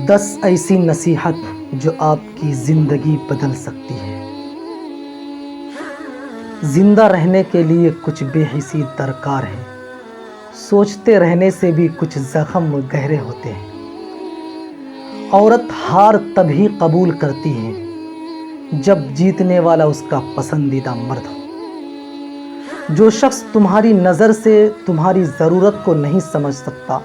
10 ایسی نصیحت جو آپ کی زندگی بدل سکتی ہے۔ زندہ رہنے کے لیے کچھ بے حسی درکار ہے، سوچتے رہنے سے بھی کچھ زخم گہرے ہوتے ہیں۔ عورت ہار تبھی قبول کرتی ہے جب جیتنے والا اس کا پسندیدہ مرد ہو۔ جو شخص تمہاری نظر سے تمہاری ضرورت کو نہیں سمجھ سکتا،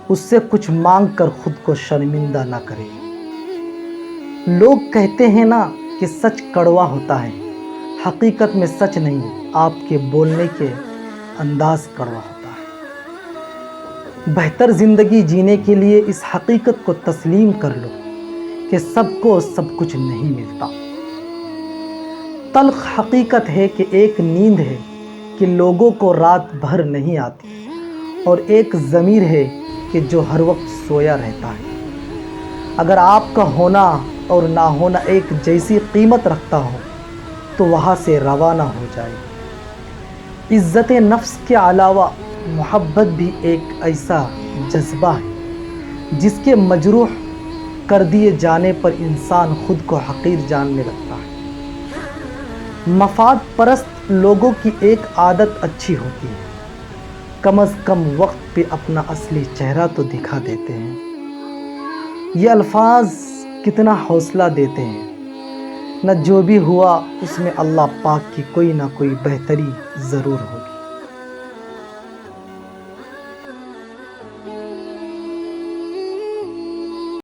اس سے کچھ مانگ کر خود کو شرمندہ نہ کرے۔ لوگ کہتے ہیں نا کہ سچ کڑوا ہوتا ہے، حقیقت میں سچ نہیں، آپ کے بولنے کے انداز کڑوا ہوتا ہے۔ بہتر زندگی جینے کے لیے اس حقیقت کو تسلیم کر لو کہ سب کو سب کچھ نہیں ملتا۔ تلخ حقیقت ہے کہ ایک نیند ہے کہ لوگوں کو رات بھر نہیں آتی، اور ایک ضمیر ہے کہ جو ہر وقت سویا رہتا ہے۔ اگر آپ کا ہونا اور نہ ہونا ایک جیسی قیمت رکھتا ہو تو وہاں سے روانہ ہو جائے۔ عزت نفس کے علاوہ محبت بھی ایک ایسا جذبہ ہے جس کے مجروح کر دیے جانے پر انسان خود کو حقیر جاننے لگتا ہے۔ مفاد پرست لوگوں کی ایک عادت اچھی ہوتی ہے، کم از کم وقت پہ اپنا اصلی چہرہ تو دکھا دیتے ہیں۔ یہ الفاظ کتنا حوصلہ دیتے ہیں، نہ جو بھی ہوا اس میں اللہ پاک کی کوئی نہ کوئی بہتری ضرور ہو۔